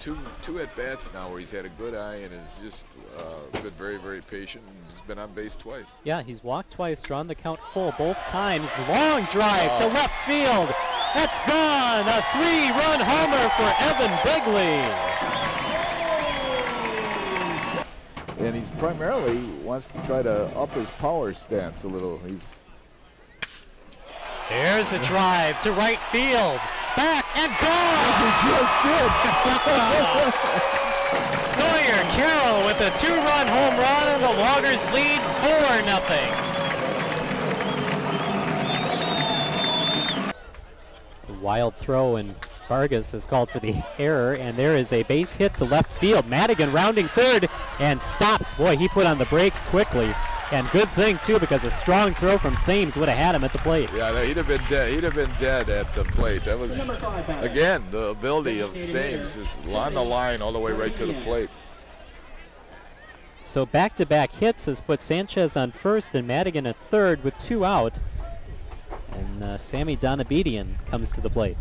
two at bats now where he's had a good eye and is just been very, very patient. And he's been on base twice. Yeah, he's walked twice, drawn the count full both times. Long drive to left field. That's gone. A 3-run homer for Evan Bigley. And he's primarily wants to try to up his power stance a little. There's a drive to right field. Back and gone! He just did. Sawyer Carroll with a 2-run home run, and the Loggers lead 4-0. A wild throw, and Vargas is called for the error, and there is a base hit to left field. Madigan rounding third and stops. Boy, he put on the brakes quickly. And good thing too, because a strong throw from Thames would have had him at the plate. Yeah, he'd have been dead. He'd have been dead at the plate. That was, again, the ability of Thames is on the line all the way right to the plate. So back-to-back hits has put Sanchez on first and Madigan at third with 2 out. And Sammy Donabedian comes to the plate.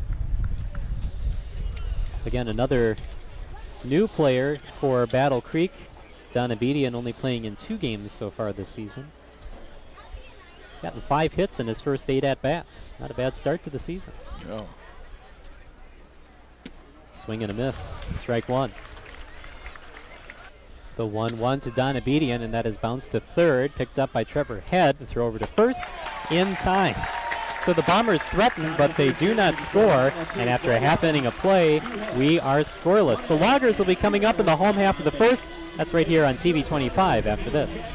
Again, another new player for Battle Creek. Donabedian only playing in 2 games so far this season. He's gotten 5 hits in his first 8 at-bats. Not a bad start to the season. No. Swing and a miss, strike 1. The 1-1 to Donabedian, and that is bounced to third, picked up by Trevor Head. The throw over to first, in time. So the Bombers threaten, but they do not score. And after a half inning of play, we are scoreless. The Loggers will be coming up in the home half of the first. That's right here on TV 25 after this.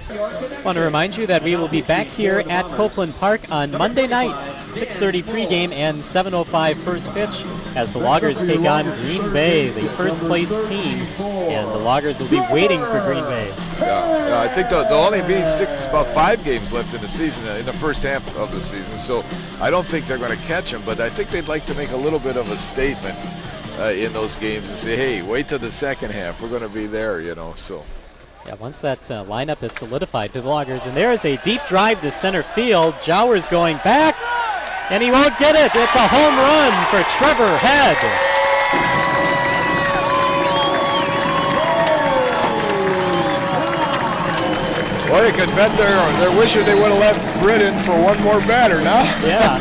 I want to remind you that we will be back here at Copeland Park on Monday nights, 6:30 pregame and 7:05 first pitch, as the Loggers take on Green Bay, the first place team. And the Loggers will be waiting for Green Bay. Yeah, I think they'll only be about 5 games left in the season, in the first half of the season. So I don't think they're going to catch them, but I think they'd like to make a little bit of a statement in those games and say, hey, wait till the second half. We're going to be there, so. Yeah, once that lineup is solidified for the Loggers, and there is a deep drive to center field. Jowers going back, and he won't get it. It's a home run for Trevor Head. Well, they could bet they're wishing they would have let Britt in for one more batter now. Yeah.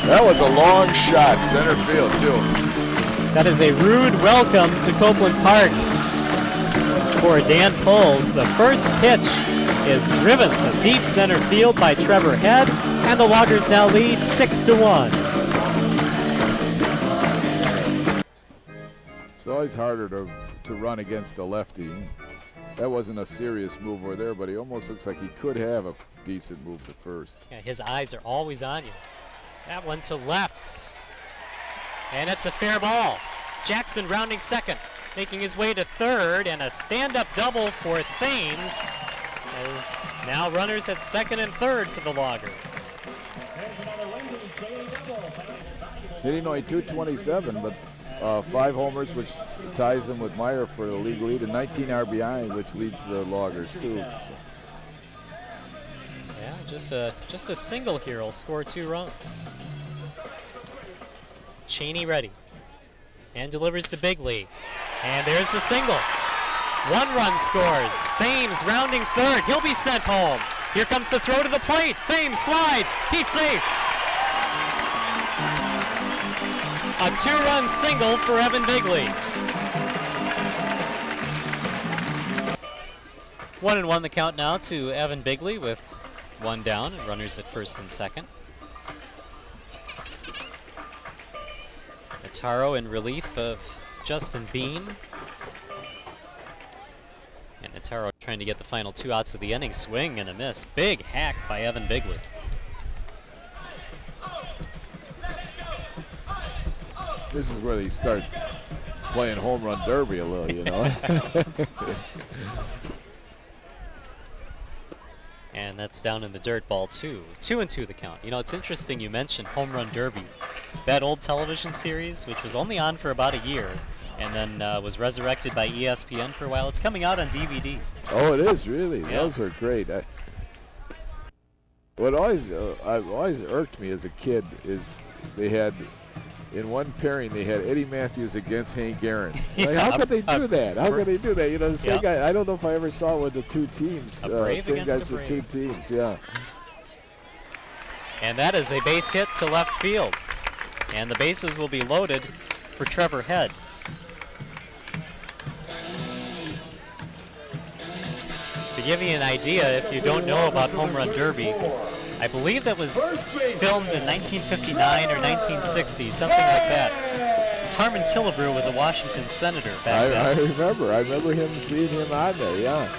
That was a long shot, center field, too. That is a rude welcome to Copeland Park for Dan Poles. The first pitch is driven to deep center field by Trevor Head, and the Loggers now lead 6-1. It's always harder to run against a lefty. That wasn't a serious move over there, but he almost looks like he could have a decent move to first. Yeah, his eyes are always on you. That one to left. And it's a fair ball. Jackson rounding second, making his way to third, and a stand-up double for Thames, as now runners at second and third for the Loggers. Hitting only .227, but 5 homers, which ties him with Meyer for the league lead, and 19 RBI, which leads the Loggers too. So. Yeah, just a single here will score 2 runs. Cheney ready, and delivers to Bigley, and there's the single. 1 run scores. Thames rounding third. He'll be sent home. Here comes the throw to the plate. Thames slides. He's safe. A 2-run single for Evan Bigley. 1-1 the count now to Evan Bigley with 1 down and runners at first and second. Nataro in relief of Justin Bean. And Nataro trying to get the final 2 outs of the inning. Swing and a miss. Big hack by Evan Bigley. This is where they start playing home run derby a little, And that's down in the dirt ball, too. 2-2 the count. It's interesting you mentioned home run derby. That old television series, which was only on for about a year, and then was resurrected by ESPN for a while. It's coming out on DVD. Oh, it is, really? Yeah. Those were great. What always irked me as a kid is they had in one pairing, they had Eddie Matthews against Hank Aaron. Like, how could they do that? How could they do that? You know, the same guy. I don't know if I ever saw with the two teams. Same guys with two teams. Yeah. And that is a base hit to left field, and the bases will be loaded for Trevor Head. To give you an idea, if you don't know about Home Run Derby, I believe that was filmed in 1959 or 1960, something like that. Harmon Killebrew was a Washington senator back then. I remember him, seeing him on there, yeah.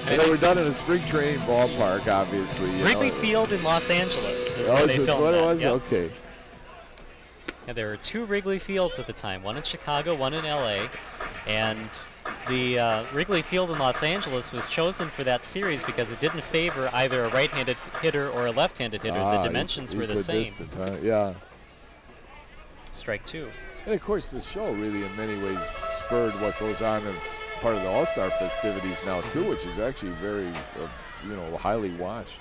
And they were done in a spring training ballpark, obviously. Wrigley Field in Los Angeles is where they filmed what that. It was? Yep. Okay. And there were two Wrigley Fields at the time, one in Chicago, one in LA. And the Wrigley Field in Los Angeles was chosen for that series because it didn't favor either a right-handed hitter or a left-handed hitter. The dimensions were the same. Yeah. Strike two. And of course, the show really, in many ways, spurred what goes on as part of the All-Star festivities now too, which is actually very, highly watched.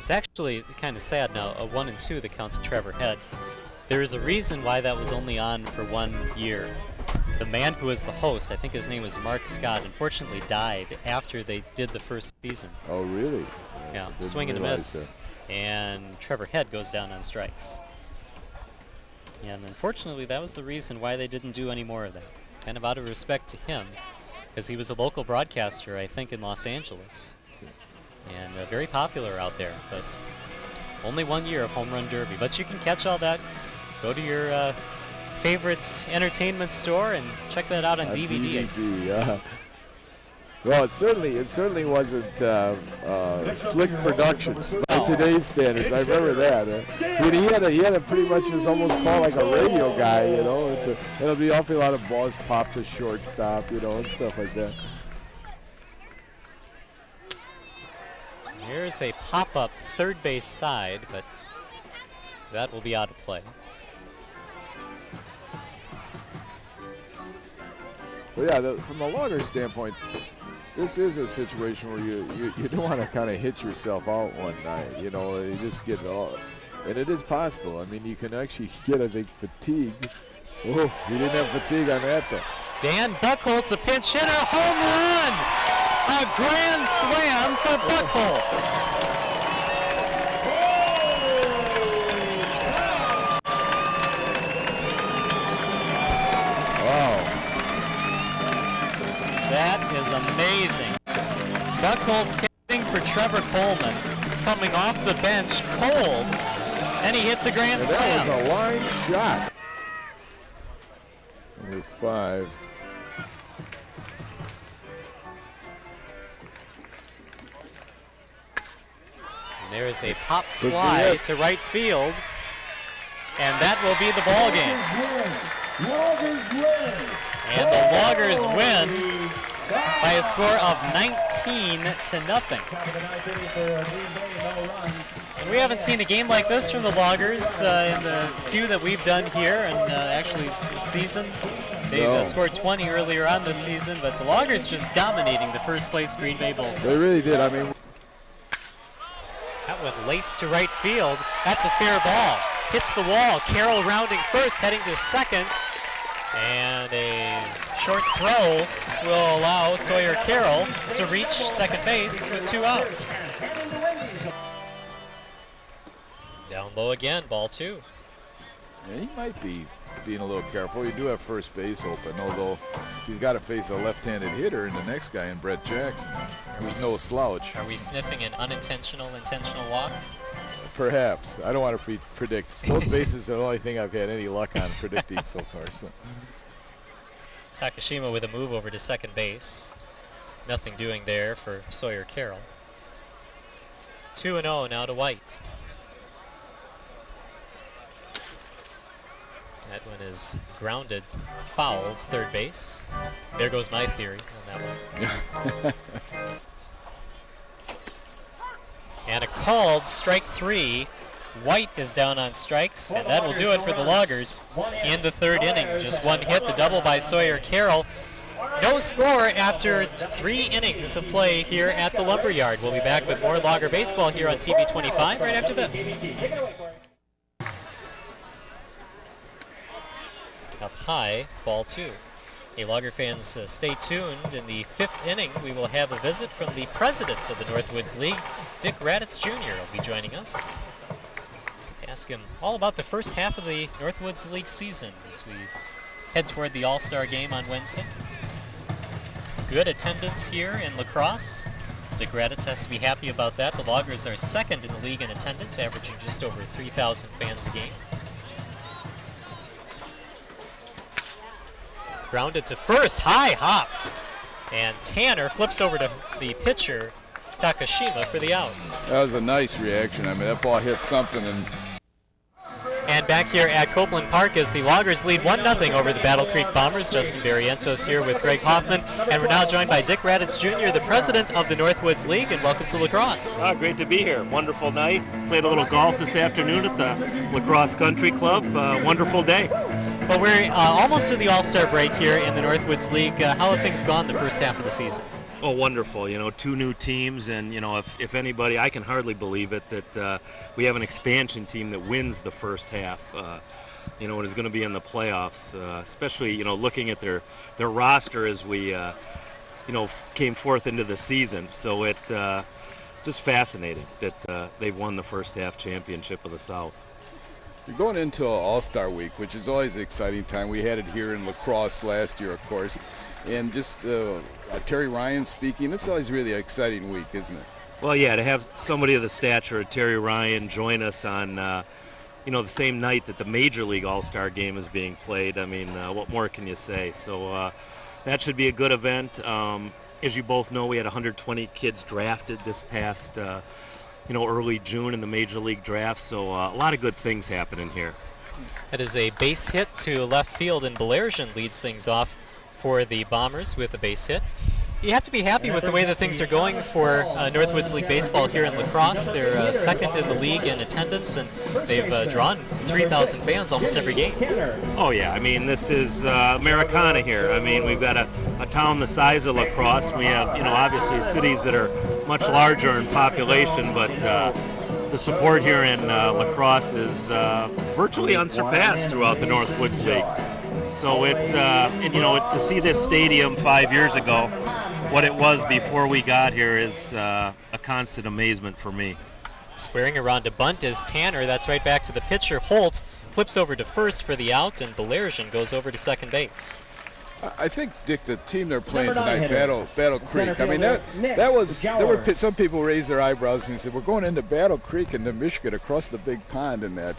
It's actually kind of sad now, a 1 and 2 the count to Trevor Head. There is a reason why that was only on for 1 year. The man who was the host, I think his name was Mark Scott, unfortunately died after they did the first season. Oh, really? Yeah, swing and a miss, and Trevor Head goes down on strikes. And unfortunately, that was the reason why they didn't do any more of that. Kind of out of respect to him, because he was a local broadcaster, I think, in Los Angeles. And very popular out there, but only 1 year of Home Run Derby. But you can catch all that. Go to your favorite entertainment store and check that out on DVD. DVD, well, it certainly wasn't slick production by today's standards. I remember that. He had a pretty much just almost called like a radio guy, It'll be an awful lot of balls popped to shortstop, and stuff like that. Here's a pop-up third base side, but that will be out of play. Well, yeah, from the logger standpoint, this is a situation where you don't want to kind of hit yourself out one night. You just get all, and it is possible. I mean, you can actually get, I think, fatigue. Oh, we didn't have fatigue on that though. Dan Buchholz, a pinch hitter, home run! A grand slam for Buchholz. Wow. That is amazing. Buchholz hitting for Trevor Coleman, coming off the bench cold, and he hits a grand slam. That was a line shot. Number 5. And there is a pop fly to right field, and that will be the ball game. And the Loggers win by a score of 19-0. And we haven't seen a game like this from the Loggers in the few that we've done here, and actually this season. They've scored 20 earlier on this season, but the Loggers just dominating the first place Green Bay Bulldogs. They really did. I mean, that went laced to right field. That's a fair ball. Hits the wall. Carroll rounding first, heading to second. And a short throw will allow Sawyer Carroll to reach second base with 2 out. Down low again, ball 2. Yeah, he might be being a little careful. You do have first base open, although he's got to face a left-handed hitter and the next guy in Brett Jackson. There's no slouch. Are we sniffing an intentional walk? Perhaps. I don't want to predict. Stolen bases are the only thing I've had any luck on predicting so far. So. Takashima with a move over to second base. Nothing doing there for Sawyer Carroll. 2-0 now to White. That one is grounded, fouled, third base. There goes my theory on that one. And a called strike 3. White is down on strikes, and that will do it for the Loggers in the third inning. Just one hit, the double by Sawyer Carroll. No score after 3 innings of play here at the Lumberyard. We'll be back with more Logger baseball here on TV 25 right after this. Up high, ball 2. Hey, Logger fans, stay tuned. In the 5th inning, we will have a visit from the president of the Northwoods League, Dick Raditz Jr. will be joining us to ask him all about the first half of the Northwoods League season as we head toward the All-Star game on Wednesday. Good attendance here in lacrosse. Dick Raditz has to be happy about that. The Loggers are second in the league in attendance, averaging just over 3,000 fans a game. Grounded to first, high hop. And Tanner flips over to the pitcher, Takashima, for the out. That was a nice reaction. I mean, that ball hit something. And back here at Copeland Park as the Loggers lead 1-0 over the Battle Creek Bombers. Justin Barrientos here with Greg Hoffman. And we're now joined by Dick Raditz Jr., the president of the Northwoods League, and welcome to lacrosse. Great to be here. Wonderful night. Played a little golf this afternoon at the Lacrosse Country Club. Wonderful day. Well, we're almost to the All-Star break here in the Northwoods League. How have things gone the first half of the season? Oh, wonderful. 2 new teams, and, if anybody, I can hardly believe it, that we have an expansion team that wins the first half, and is going to be in the playoffs, especially, looking at their roster as we, came forth into the season. So it just fascinating that they've won the first half championship of the South. You're going into an All-Star week, which is always an exciting time. We had it here in lacrosse last year, of course. And just Terry Ryan speaking, this is always really an exciting week, isn't it? Well, yeah, to have somebody of the stature of Terry Ryan join us on, the same night that the Major League All-Star game is being played. I mean, what more can you say? So that should be a good event. As you both know, we had 120 kids drafted this past, early June in the Major League draft. So a lot of good things happening here. That is a base hit to left field, and Belersian leads things off for the Bombers with a base hit. You have to be happy with the way that things are going for Northwoods League baseball here in lacrosse. They're second in the league in attendance, and they've drawn 3,000 fans almost every game. Oh yeah, I mean, this is Americana here. I mean, we've got a town the size of La Crosse. We have, obviously cities that are much larger in population, but the support here in La Crosse is virtually unsurpassed throughout the Northwoods League. So to see this stadium 5 years ago, what it was before we got here is a constant amazement for me. Squaring around to bunt is Tanner. That's right back to the pitcher. Holt flips over to first for the out, and Belersian goes over to second base. I think, Dick, the team they're playing tonight, Battle Creek. I mean, that was. There were some people raised their eyebrows and said, "We're going into Battle Creek into Michigan across the big pond and that,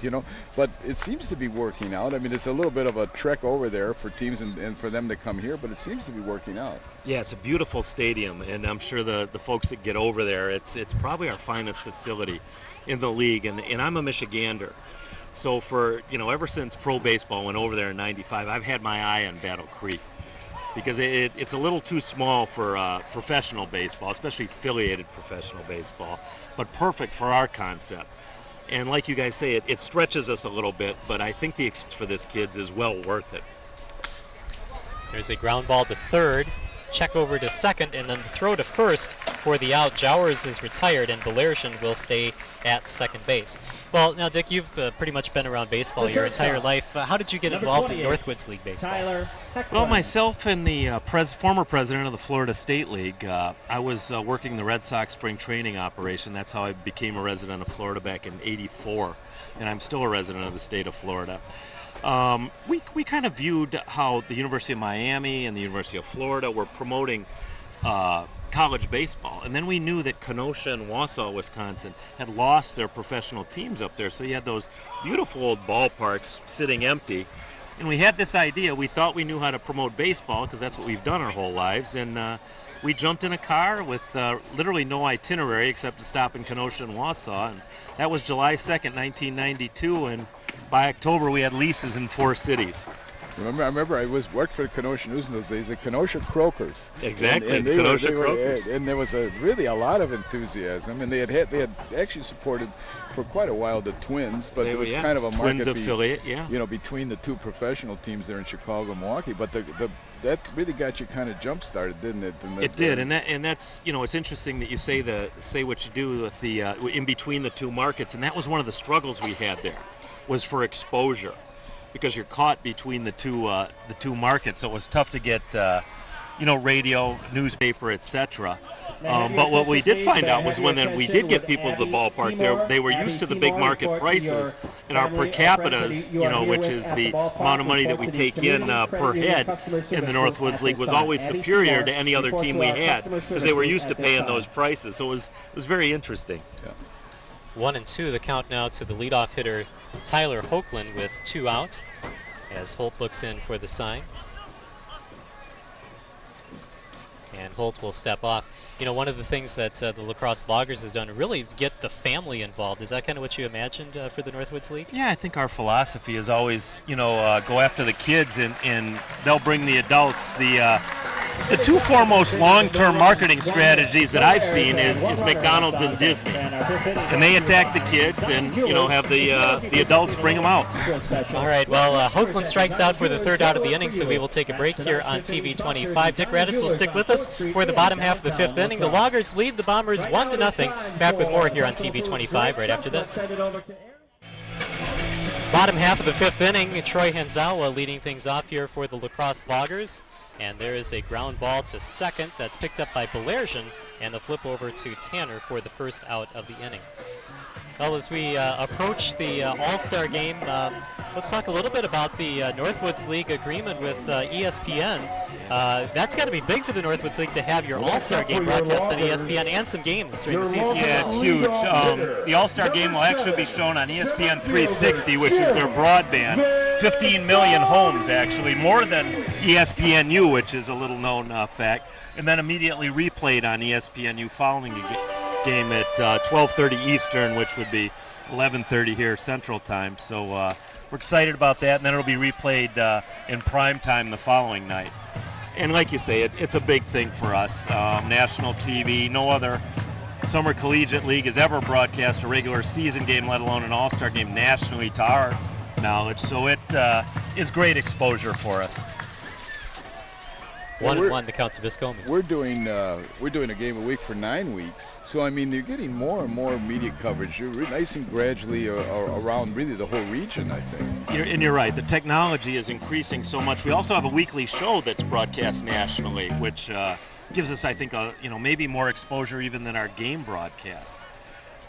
But it seems to be working out. I mean, it's a little bit of a trek over there for teams and for them to come here, but it seems to be working out. Yeah, it's a beautiful stadium, and I'm sure the folks that get over there, it's probably our finest facility in the league. And I'm a Michigander. So for, ever since pro baseball went over there in '95, I've had my eye on Battle Creek because it's a little too small for professional baseball, especially affiliated professional baseball, but perfect for our concept. And like you guys say, it stretches us a little bit, but I think the experience for this kids is well worth it. There's a ground ball to third, check over to second, and then the throw to first for the out. Jowers is retired, and Belersian will stay at second base. Well, now, Dick, you've pretty much been around baseball your entire life. How did you get involved in Northwoods League baseball? Well, myself and the former president of the Florida State League, I was working the Red Sox spring training operation. That's how I became a resident of Florida back in '84, and I'm still a resident of the state of Florida. We kind of viewed how the University of Miami and the University of Florida were promoting college baseball, and then we knew that Kenosha and Wausau, Wisconsin had lost their professional teams up there, so you had those beautiful old ballparks sitting empty, and we had this idea. We thought we knew how to promote baseball because that's what we've done our whole lives, and we jumped in a car with literally no itinerary except to stop in Kenosha and Wausau, and that was July 2nd, 1992, and by October we had leases in 4 cities. I worked for the Kenosha News in those days, the Kenosha Croakers. Exactly, and the Kenosha Croakers. And there was really a lot of enthusiasm, and they had actually supported for quite a while the Twins, but there was kind of a Twins market affiliate, between the two professional teams there in Chicago and Milwaukee. But that really got you kind of jump started, didn't it? It did, and that's it's interesting that you say what you do with the in between the two markets, and that was one of the struggles we had there, was for exposure, because you're caught between the two markets. So it was tough to get radio, newspaper, etc. But what we did find out was when we did get people to the ballpark, they were used to the big market prices, and our per capitas, which is the amount of money that we take in per head in the Northwoods League, was always superior to any other team we had, because they were used to paying those prices. So it was very interesting. Yeah. 1-2, the count now to the leadoff hitter Tyler Hoagland with 2 out, as Holt looks in for the sign. And Holt will step off. One of the things that the Lacrosse Loggers has done to really get the family involved. Is that kind of what you imagined for the Northwoods League? Yeah, I think our philosophy is always, go after the kids, and they'll bring the adults. The two foremost long-term marketing strategies that I've seen is McDonald's and Disney, and they attack the kids and have the adults bring them out. All right. Well, Hoagland strikes out for the 3rd out of the inning, so we will take a break here on TV 25. Dick Raditz will stick with us for the bottom half of the 5th inning. The Loggers lead the Bombers 1-0. Back with more here on TV 25 right after this. Bottom half of the 5th inning, Troy Hanzawa leading things off here for the Lacrosse Loggers. And there is a ground ball to second that's picked up by Belergen, and the flip over to Tanner for the 1st out of the inning. Well, as we approach the All-Star game, let's talk a little bit about the Northwoods League agreement with ESPN. That's got to be big for the Northwoods League to have your All-Star game broadcast on ESPN and some games during the season. Yeah, it's huge. The All-Star game will actually be shown on ESPN 360, which is their broadband. 15 million homes, actually, more than ESPNU, which is a little-known fact, and then immediately replayed on ESPNU following the game at 12:30 Eastern, which would be 11:30 here Central Time. So we're excited about that, and then it'll be replayed in prime time the following night. And like you say, it's a big thing for us. National TV, no other summer collegiate league has ever broadcast a regular season game, let alone an all-star game nationally to our knowledge. So it is great exposure for us. 1-1 the count to Viscomi. We're doing a game a week for 9 weeks. So I mean, you're getting more and more media coverage. You're nice and gradually around really the whole region, I think. You're right. The technology is increasing so much. We also have a weekly show that's broadcast nationally, which gives us, I think, maybe more exposure even than our game broadcasts.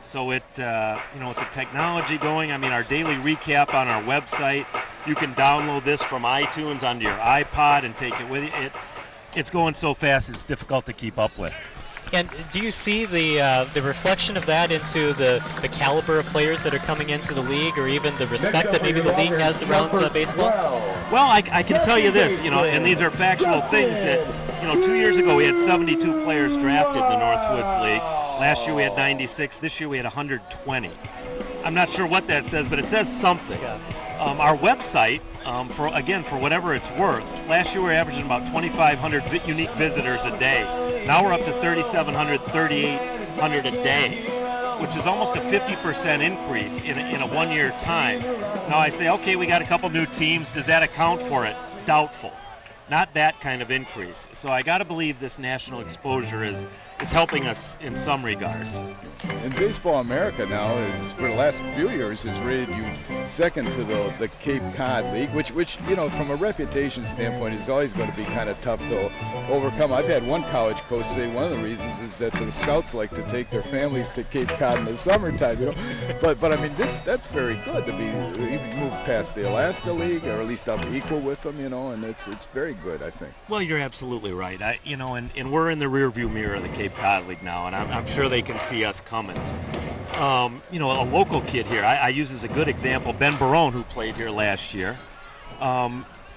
So with the technology going, I mean, our daily recap on our website, you can download this from iTunes onto your iPod and take it with you. It's going so fast, it's difficult to keep up with. And do you see the reflection of that into the caliber of players that are coming into the league, or even the respect that maybe the league has around baseball? Well, I can tell you this, and these are factual things that, 2 years ago we had 72 players drafted in the Northwoods League. Last year we had 96. This year we had 120. I'm not sure what that says, but it says something. Our website, for whatever it's worth, last year we were averaging about 2,500 unique visitors a day. Now we're up to 3,700, 3,800 a day, which is almost a 50% increase in a 1 year time. Now I say, okay, we got a couple new teams. Does that account for it? Doubtful. Not that kind of increase. So I got to believe this national exposure is helping us in some regard. And Baseball America now is, for the last few years, has rated you second to the Cape Cod League, which from a reputation standpoint is always going to be kind of tough to overcome. I've had one college coach say one of the reasons is that the scouts like to take their families to Cape Cod in the summertime, But I mean, that's very good to be, you can move past the Alaska League, or at least up equal with them, and it's very good, I think. Well, you're absolutely right. And we're in the rearview mirror of the Cape Cod League now, and I'm sure they can see us coming. A local kid here, I use as a good example, Ben Barone, who played here last year.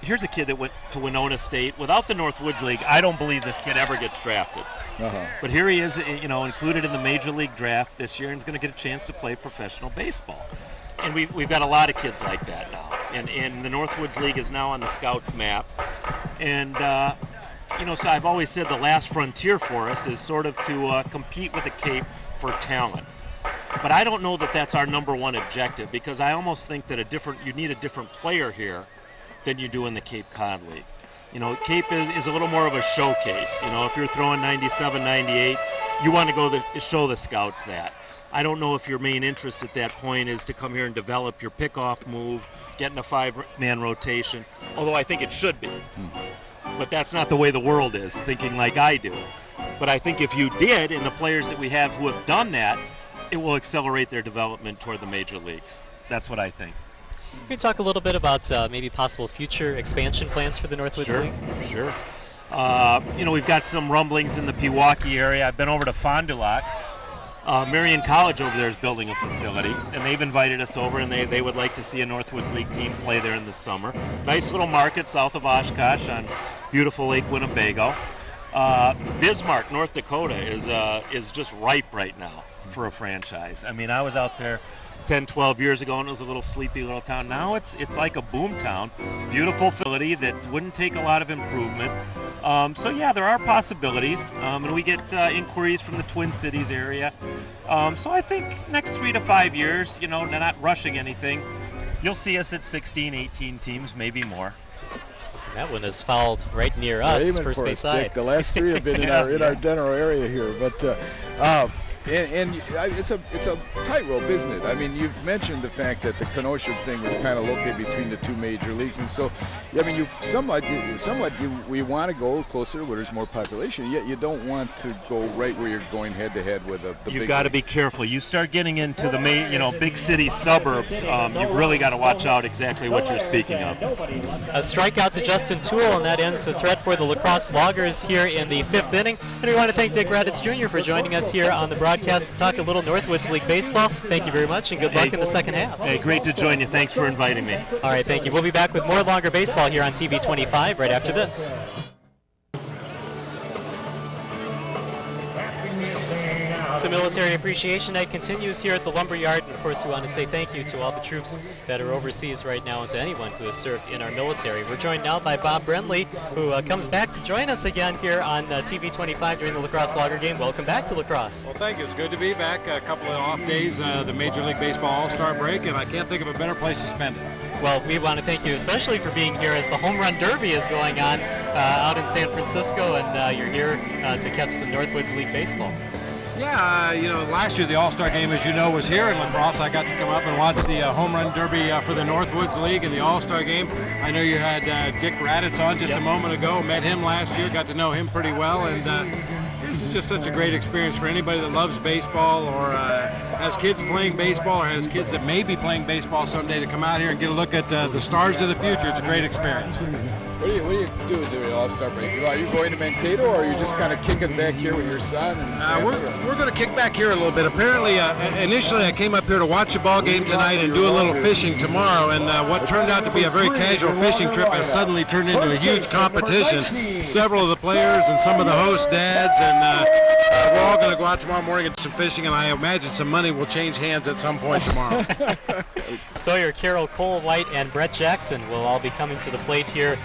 Here's a kid that went to Winona State. Without the Northwoods League, I don't believe this kid ever gets drafted. But here he is, included in the Major League draft this year, and is going to get a chance to play professional baseball. And we've got a lot of kids like that now. And the Northwoods League is now on the Scouts map. And, so I've always said the last frontier for us is sort of to compete with the Cape for talent. But I don't know that that's our number one objective, because I almost think that you need a different player here than you do in the Cape Cod League. Cape is a little more of a showcase. If you're throwing 97, 98, you want to go show the scouts that. I don't know if your main interest at that point is to come here and develop your pickoff move, get in a 5-man rotation, although I think it should be. But that's not the way the world is, thinking like I do. But I think if you did, and the players that we have who have done that, it will accelerate their development toward the major leagues. That's what I think. Can you talk a little bit about maybe possible future expansion plans for the Northwoods League? Sure. We've got some rumblings in the Pewaukee area. I've been over to Fond du Lac. Marion College over there is building a facility, and they've invited us over, and they would like to see a Northwoods League team play there in the summer. Nice little market south of Oshkosh on beautiful Lake Winnebago. Bismarck, North Dakota is just ripe right now for a franchise. I mean, I was out there 10, 12 years ago, and it was a little sleepy little town. Now it's like a boom town. Beautiful facility that wouldn't take a lot of improvement. There are possibilities, and we get inquiries from the Twin Cities area. So I think next 3 to 5 years, not rushing anything, you'll see us at 16, 18 teams, maybe more. That one is fouled right near us, first base side. The last 3 have been in our general area here, but it's a tightrope, isn't it? I mean, you've mentioned the fact that the Kenosha thing was kind of located between the 2 major leagues, and so we want to go closer to where there's more population. Yet you don't want to go right where you're going head to head with the big. You've got to be careful. You start getting into the big city suburbs. You've really got to watch out exactly what you're speaking of. A strikeout to Justin Toole, and that ends the threat for the Lacrosse Loggers here in the 5th inning. And we want to thank Dick Raditz Jr. for joining us here on the broadcast to talk a little Northwoods League baseball. Thank you very much, and good luck in the second half. Hey, great to join you. Thanks for inviting me. All right, thank you. We'll be back with more Longer Baseball here on TV 25 right after this. So Military Appreciation Night continues here at the Lumberyard, and of course we want to say thank you to all the troops that are overseas right now and to anyone who has served in our military. We're joined now by Bob Brenly, who comes back to join us again here on TV 25 during the Lacrosse Lager game. Welcome back to Lacrosse. Well, thank you. It's good to be back. A couple of off days, the Major League Baseball All-Star break, and I can't think of a better place to spend it. Well, we want to thank you especially for being here as the Home Run Derby is going on out in San Francisco, and you're here to catch some Northwoods League baseball. Yeah, last year the All-Star game, as you know, was here in Lacrosse. I got to come up and watch the Home Run Derby for the Northwoods League and the All-Star game. I know you had Dick Raditz on just a moment ago. Met him last year, got to know him pretty well, and this is just such a great experience for anybody that loves baseball or has kids playing baseball or has kids that may be playing baseball someday to come out here and get a look at the stars of the future. It's a great experience. What do you do during the All-Star break? Are you going to Mankato, or are you just kind of kicking back here with your son? We're going to kick back here a little bit. Apparently, initially I came up here to watch a ball game tonight and do a little fishing tomorrow, and what turned out to be a very casual fishing trip has suddenly turned into a huge competition. Several of the players and some of the host dads, and we're all going to go out tomorrow morning and do some fishing, and I imagine some money will change hands at some point tomorrow. Sawyer Carroll, Cole White, and Brett Jackson will all be coming to the plate here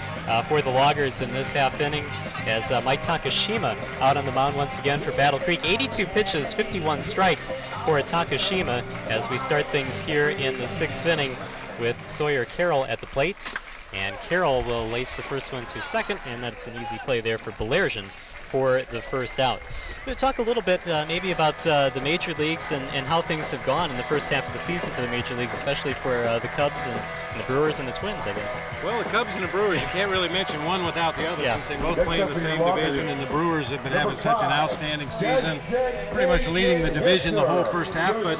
for the Loggers in this half inning, as Mike Takashima out on the mound once again for Battle Creek. 82 pitches, 51 strikes for Takashima as we start things here in the 6th inning with Sawyer Carroll at the plate. And Carroll will lace the first one to second, and that's an easy play there for Belergen for the first out. We'll talk a little bit maybe about the major leagues and how things have gone in the first half of the season for the major leagues, especially for the Cubs and the Brewers and the Twins, I guess. Well, the Cubs and the Brewers, you can't really mention one without the other, since they both play in the same division, and the Brewers have been having such an outstanding season, pretty much leading the division the whole first half. But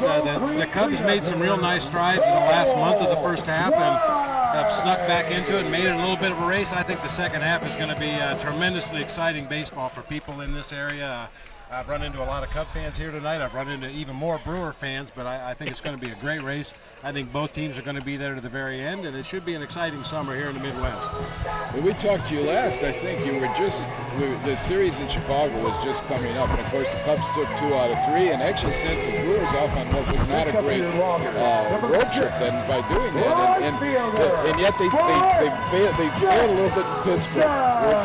the Cubs made some real nice strides in the last month of the first half and have snuck back into it and made it a little bit of a race. I think the second half is going to be tremendously exciting baseball for people in this area. I've run into a lot of Cub fans here tonight. I've run into even more Brewer fans, but I think it's going to be a great race. I think both teams are going to be there to the very end, and it should be an exciting summer here in the Midwest. When we talked to you last, I think you were the series in Chicago was just coming up, and of course the Cubs took 2 out of 3 and actually sent the Brewers off on what was not a great road trip then by doing that, and yet they failed a little bit in Pittsburgh.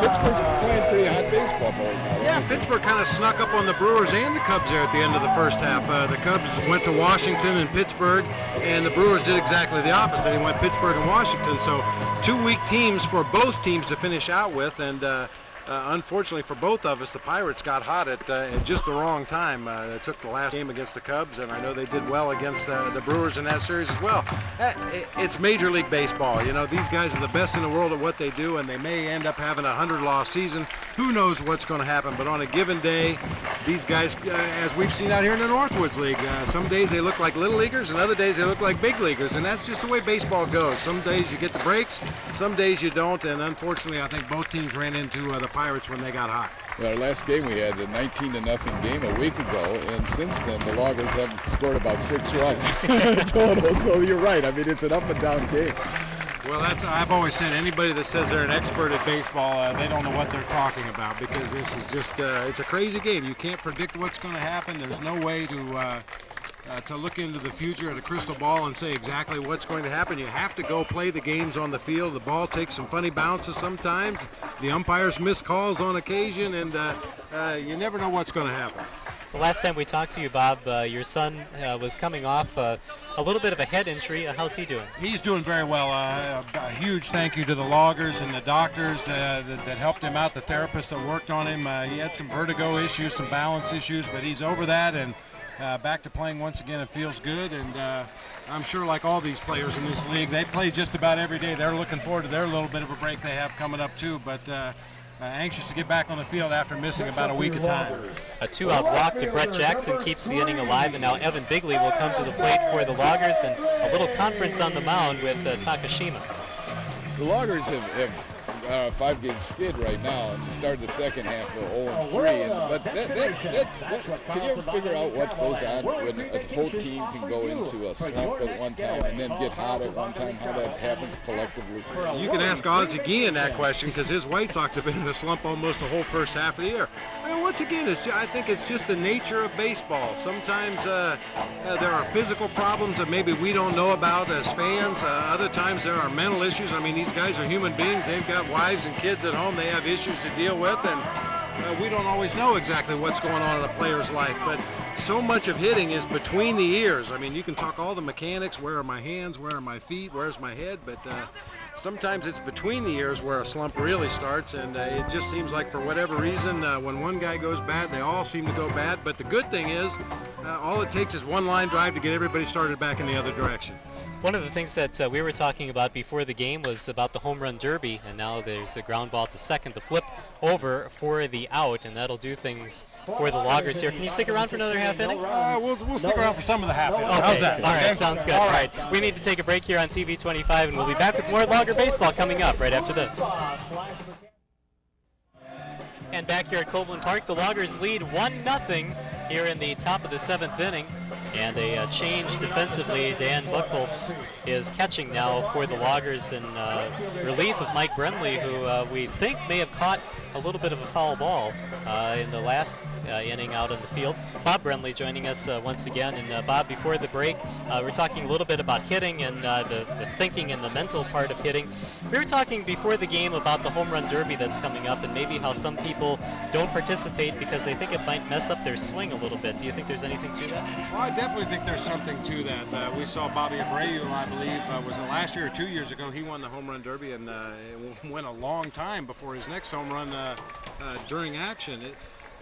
Pittsburgh's playing pretty hot baseball right now. Yeah, Pittsburgh kind of snuck up on the Brewers and the Cubs there at the end of the first half. The Cubs went to Washington and Pittsburgh, and the Brewers did exactly the opposite. They went Pittsburgh and Washington, so 2 weak teams for both teams to finish out with, and unfortunately for both of us, the Pirates got hot at just the wrong time. They took the last game against the Cubs, and I know they did well against the Brewers in that series as well. It's Major League Baseball. You know, these guys are the best in the world at what they do, and they may end up having a 100-loss season. Who knows what's going to happen? But on a given day, these guys, as we've seen out here in the Northwoods League, some days they look like little leaguers, and other days they look like big leaguers, and that's just the way baseball goes. Some days you get the breaks, some days you don't, and unfortunately I think both teams ran into the Pirates when they got hot. Well, our last game we had a 19-0 game a week ago, and since then the Loggers have scored about 6 runs total. So you're right. I mean, it's an up and down game. Well, I've always said anybody that says they're an expert at baseball, they don't know what they're talking about, because this is just it's a crazy game. You can't predict what's going to happen. There's no way to look into the future at a crystal ball and say exactly what's going to happen. You have to go play the games on the field. The ball takes some funny bounces sometimes. The umpires miss calls on occasion, and you never know what's going to happen. The last time we talked to you, Bob, your son was coming off a little bit of a head injury. How's he doing? He's doing very well. A huge thank you to the Loggers and the doctors that helped him out, the therapists that worked on him. He had some vertigo issues, some balance issues, but he's over that and back to playing once again and feels good. And I'm sure, like all these players in this league, they play just about every day. They're looking forward to their little bit of a break they have coming up too, but anxious to get back on the field after missing about a week of time. A 2-out walk to Brett Jackson keeps the inning alive, and now Evan Bigley will come to the plate for the Loggers, and a little conference on the mound with Takashima. The Loggers have a 5-game skid right now, and started the second half of 0-3. But can you ever figure out what goes on when a whole team can go into a slump at one time and then get hot at one time? How that happens collectively? You can ask Ozzie Guillen that question, because his White Sox have been in the slump almost the whole first half of the year. And once again, I think it's just the nature of baseball. Sometimes there are physical problems that maybe we don't know about as fans. Other times there are mental issues. I mean, these guys are human beings. They've got wives and kids at home. They have issues to deal with, and we don't always know exactly what's going on in a player's life. But so much of hitting is between the ears. I mean, you can talk all the mechanics, where are my hands, where are my feet, where's my head, but sometimes it's between the ears where a slump really starts, and it just seems like for whatever reason, when one guy goes bad, they all seem to go bad. But the good thing is, all it takes is one line drive to get everybody started back in the other direction. One of the things that we were talking about before the game was about the home run derby, and now there's a ground ball to second, the flip over for the out, and that'll do things for the Loggers here. Can you stick around for another half inning? We'll stick around for some of the half inning. Okay. How's that? All right, sounds good. All right, we need to take a break here on TV 25, and we'll be back with more Logger baseball coming up right after this. And back here at Copeland Park, the Loggers lead 1-0 here in the top of the 7th inning. And a change defensively. Dan Buchholz is catching now for the Loggers in relief of Mike Brenly, who we think may have caught a little bit of a foul ball in the last inning out in the field. Bob Brenly joining us once again. And Bob, before the break, we're talking a little bit about hitting and the thinking and the mental part of hitting. We were talking before the game about the home run derby that's coming up, and maybe how some people don't participate because they think it might mess up their swing a little bit. Do you think there's anything to that? Well, I definitely think there's something to that. We saw Bobby Abreu, I believe, was it last year or 2 years ago? He won the home run derby, and it went a long time before his next home run during action.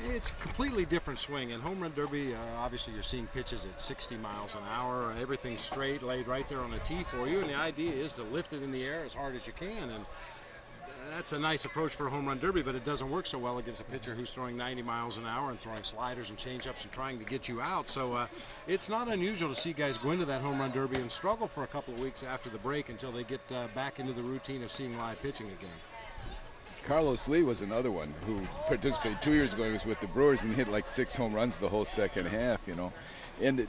It's a completely different swing, and home run derby, obviously you're seeing pitches at 60 miles an hour, everything's straight, laid right there on a tee for you, and the idea is to lift it in the air as hard as you can, and that's a nice approach for a home run derby, but it doesn't work so well against a pitcher who's throwing 90 miles an hour and throwing sliders and changeups and trying to get you out. So it's not unusual to see guys go into that home run derby and struggle for a couple of weeks after the break until they get back into the routine of seeing live pitching again. Carlos Lee was another one who participated 2 years ago. He was with the Brewers and hit like 6 home runs the whole second half, you know. And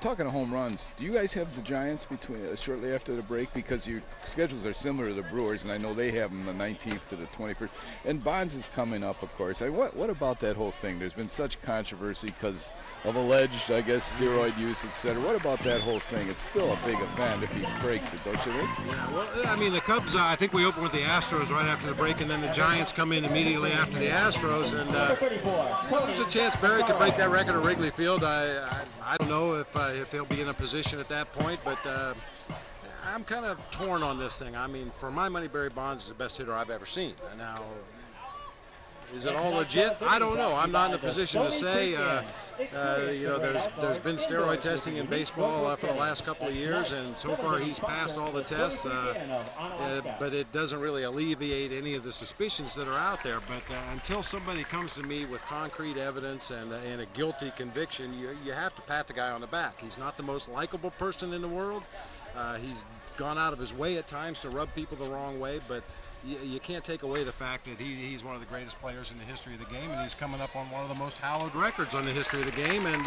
talking of home runs, do you guys have the Giants between shortly after the break? Because your schedules are similar to the Brewers, and I know they have them the 19th to the 21st. And Bonds is coming up, of course. What about that whole thing? There's been such controversy because of alleged, I guess, steroid use, etc. What about that whole thing? It's still a big event if he breaks it, don't you think? Yeah, well, I mean, the Cubs, I think we open with the Astros right after the break, and then the Giants come in immediately after the Astros. And there's a chance Barry could break that record at Wrigley Field. I don't know if he'll be in a position at that point, but I'm kind of torn on this thing. I mean, for my money, Barry Bonds is the best hitter I've ever seen. Now, is it all legit? I don't know. I'm not in a position to say. There's been steroid testing in baseball for the last couple of years, and so far he's passed all the tests. But it doesn't really alleviate any of the suspicions that are out there. But until somebody comes to me with concrete evidence and a guilty conviction, you have to pat the guy on the back. He's not the most likable person in the world. He's gone out of his way at times to rub people the wrong way, but you can't take away the fact that he's one of the greatest players in the history of the game, and he's coming up on one of the most hallowed records on the history of the game. And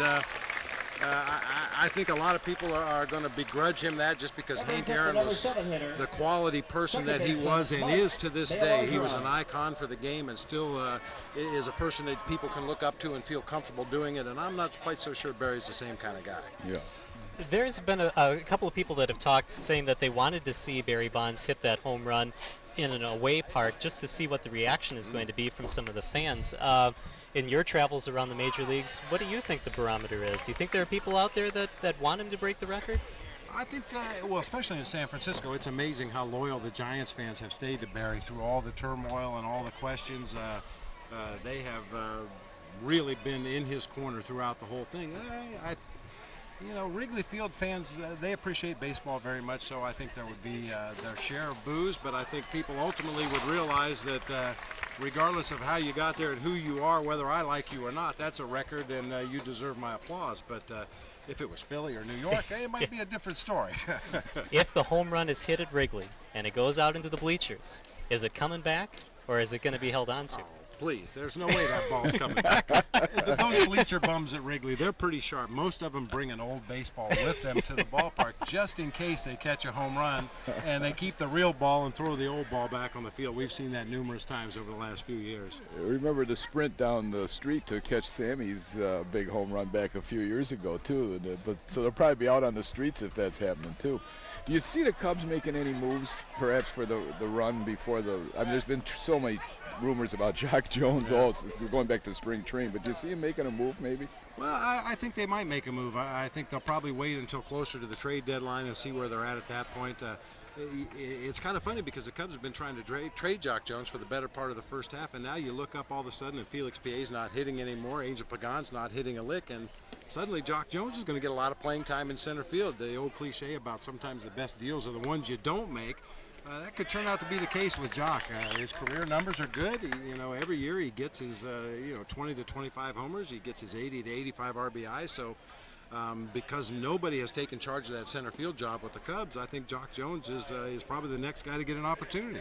I think a lot of people are going to begrudge him that just because Hank Aaron was the quality person that he was and is to this day. He was an icon for the game and still is a person that people can look up to and feel comfortable doing it. And I'm not quite so sure Barry's the same kind of guy. Yeah. There's been a couple of people that have talked saying that they wanted to see Barry Bonds hit that home run in an away park just to see what the reaction is going to be from some of the fans. In your travels around the major leagues, what do you think the barometer is? Do you think there are people out there that want him to break the record? I think, well, especially in San Francisco, it's amazing how loyal the Giants fans have stayed to Barry through all the turmoil and all the questions. They have really been in his corner throughout the whole thing. Wrigley Field fans, they appreciate baseball very much, so I think there would be their share of boos, but I think people ultimately would realize that regardless of how you got there and who you are, whether I like you or not, that's a record and you deserve my applause. But if it was Philly or New York, it might be a different story. If the home run is hit at Wrigley and it goes out into the bleachers, is it coming back or is it going to be held on to? Please, there's no way that ball's coming back. Those bleacher bums at Wrigley, they're pretty sharp. Most of them bring an old baseball with them to the ballpark just in case they catch a home run, and they keep the real ball and throw the old ball back on the field. We've seen that numerous times over the last few years. Remember the sprint down the street to catch Sammy's big home run back a few years ago, too. So they'll probably be out on the streets if that's happening, too. Do you see the Cubs making any moves, perhaps, for the run before the – I mean, there's been so many rumors about Jock Jones going back to spring training, but do you see him making a move maybe? Well, I think they might make a move. I think they'll probably wait until closer to the trade deadline and see where they're at that point. It's kind of funny because the Cubs have been trying to trade Jock Jones for the better part of the first half, and now you look up all of a sudden and Felix Pierre's not hitting anymore, Angel Pagan's not hitting a lick, and suddenly Jock Jones is going to get a lot of playing time in center field. The old cliche about sometimes the best deals are the ones you don't make. That could turn out to be the case with Jock. His career numbers are good. Every year he gets his 20 to 25 homers. He gets his 80 to 85 RBI. So because nobody has taken charge of that center field job with the Cubs, I think Jock Jones is probably the next guy to get an opportunity.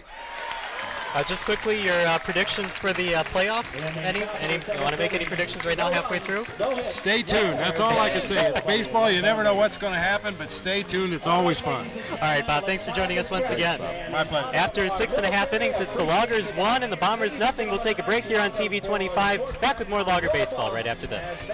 Just quickly, your predictions for the playoffs. Any? You want to make any predictions right now, halfway through? Stay tuned. That's all I can say. It's baseball. You never know what's going to happen, but stay tuned. It's always fun. All right, Bob. Thanks for joining us once again. My pleasure. After 6.5 innings, it's the Loggers 1 and the Bombers nothing. We'll take a break here on TV 25. Back with more Logger baseball right after this.